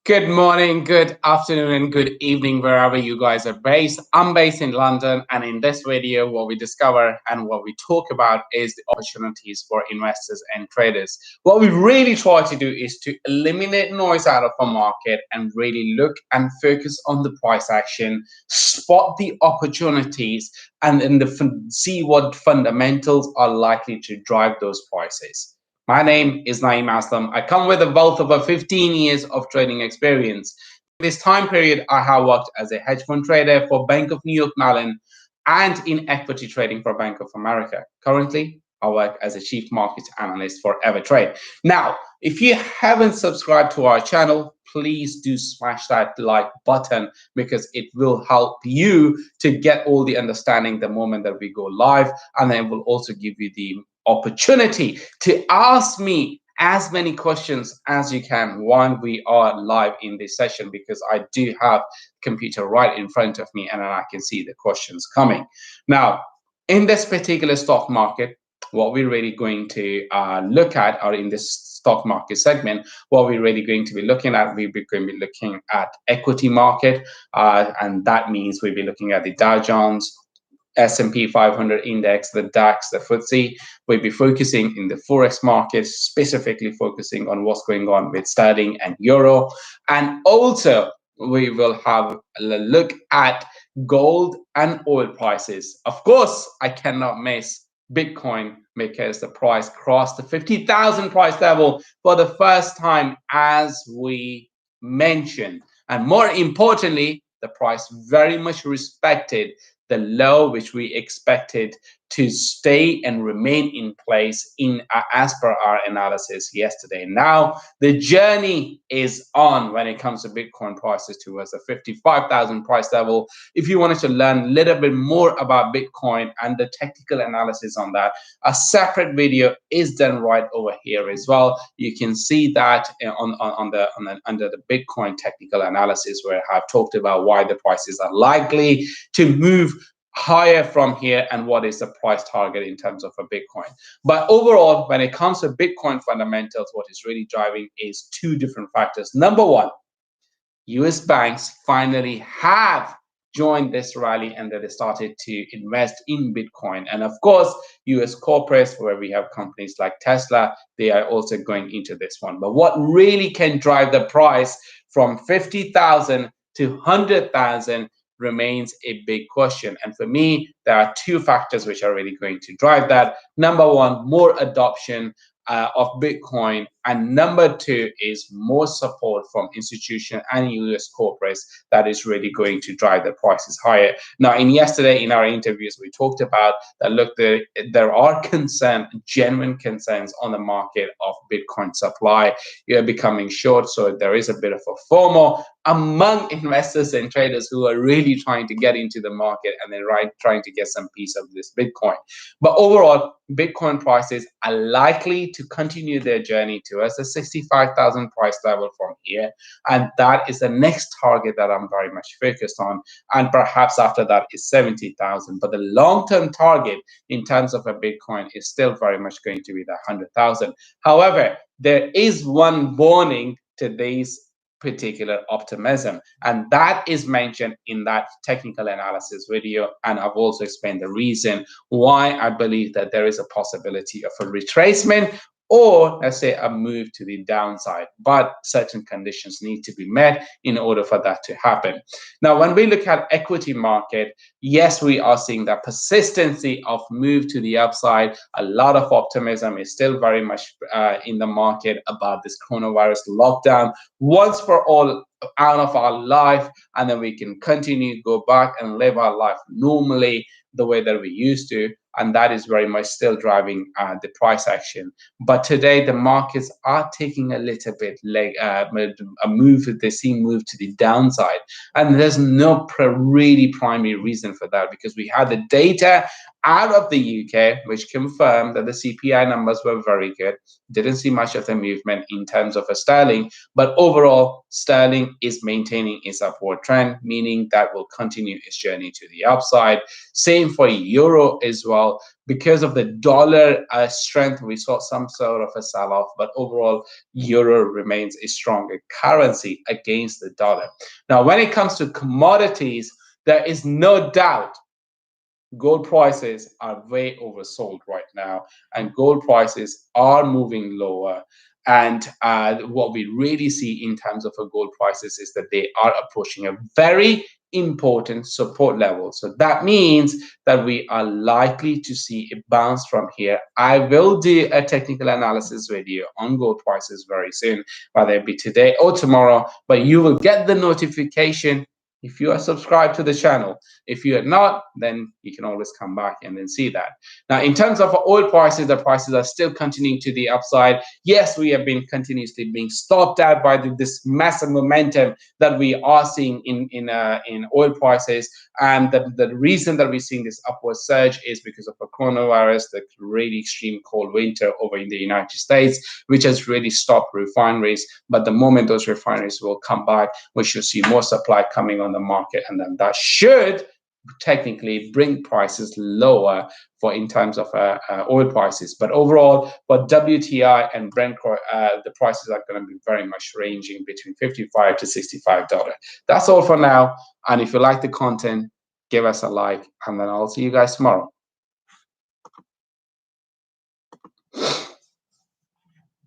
Good morning, good afternoon, and good evening, wherever you guys are based. I'm based in London, and in this video, what we discover and what we talk about is the opportunities for investors and traders. What we really try to do is to eliminate noise out of a market and really look and focus on the price action, spot the opportunities, and then see what fundamentals are likely to drive those prices. My name is Naeem Aslam. I come with a wealth of over 15 years of trading experience. This time period, I have worked as a hedge fund trader for Bank of New York Mellon and in equity trading for Bank of America. Currently, I work as a chief market analyst for EverTrade. Now, if you haven't subscribed to our channel, please do smash that like button because it will help you to get all the understanding the moment that we go live, and then will also give you the opportunity to ask me as many questions as you can while we are live in this session, because I do have computer right in front of me and I can see the questions coming. Now, in this particular stock market, what we're really going to look at, or in this stock market segment, what we're really going to be looking at, we're going to be looking at equity market, and that means we'll be looking at the Dow Jones, S&P 500 index, the DAX, the FTSE. We'll be focusing in the Forex market, specifically focusing on what's going on with sterling and euro. And also, we will have a look at gold and oil prices. Of course, I cannot miss Bitcoin because the price crossed the 50,000 price level for the first time, as we mentioned. And more importantly, the price very much respected the low which we expected to stay and remain in place as per our analysis yesterday. Now the journey is on when it comes to Bitcoin prices towards the 55,000 price level. If you wanted to learn a little bit more about Bitcoin and the technical analysis on that, a separate video is done right over here as well. You can see that under the Bitcoin technical analysis, where I have talked about why the prices are likely to move higher from here and what is the price target in terms of a Bitcoin. But overall, when it comes to Bitcoin fundamentals, what is really driving is two different factors. Number one, US banks finally have joined this rally and that they started to invest in Bitcoin. And of course, US corporates, where we have companies like Tesla, they are also going into this one. But what really can drive the price from 50,000 to 100,000 remains a big question. And for me, there are two factors which are really going to drive that. Number one, more adoption of Bitcoin, and number two is more support from institutions and US corporates that is really going to drive the prices higher. Now, yesterday in our interviews, we talked about that. Look, there are genuine concerns on the market of Bitcoin supply. You're becoming short, so there is a bit of a FOMO among investors and traders who are really trying to get into the market and then trying to get some piece of this Bitcoin. But overall, Bitcoin prices are likely to continue their journey towards the 65,000 price level from here, and that is the next target that I'm very much focused on. And perhaps after that is 70,000. But the long-term target in terms of a Bitcoin is still very much going to be the 100,000. However, there is one warning to these particular optimism, and that is mentioned in that technical analysis video, and I've also explained the reason why I believe that there is a possibility of a retracement, or let's say a move to the downside, but certain conditions need to be met in order for that to happen. Now, when we look at equity market, yes, we are seeing that persistency of move to the upside. A lot of optimism is still very much in the market about this coronavirus lockdown once for all out of our life, and then we can continue go back and live our life normally the way that we used to, and that is very much still driving the price action. But today the markets are taking a little bit like a move. They seem move to the downside, and there's no really primary reason for that, because we had the data out of the UK which confirmed that the CPI numbers were very good. Didn't see much of the movement in terms of a sterling, but overall sterling is maintaining its upward trend, meaning that will continue its journey to the upside. Same for euro as well. well. Because of the dollar strength, we saw some sort of a sell-off, but overall, euro remains a stronger currency against the dollar. Now, when it comes to commodities, there is no doubt gold prices are way oversold right now, and gold prices are moving lower. And what we really see in terms of gold prices is that they are approaching a very important support level. So that means that we are likely to see a bounce from here. I will do a technical analysis video on gold prices very soon, whether it be today or tomorrow, but you will get the notification if you are subscribed to the channel. If you are not, then you can always come back and then see that. Now, in terms of oil prices, the prices are still continuing to the upside. Yes, we have been continuously being stopped out by this massive momentum that we are seeing in oil prices. And the reason that we're seeing this upward surge is because of the coronavirus, the really extreme cold winter over in the United States, which has really stopped refineries. But the moment those refineries will come back, we should see more supply coming on the market, and then that should technically bring prices lower for in terms of oil prices. But overall, for WTI and Brent, the prices are going to be very much ranging between $55 to $65. That's all for now. And if you like the content, give us a like, and then I'll see you guys tomorrow.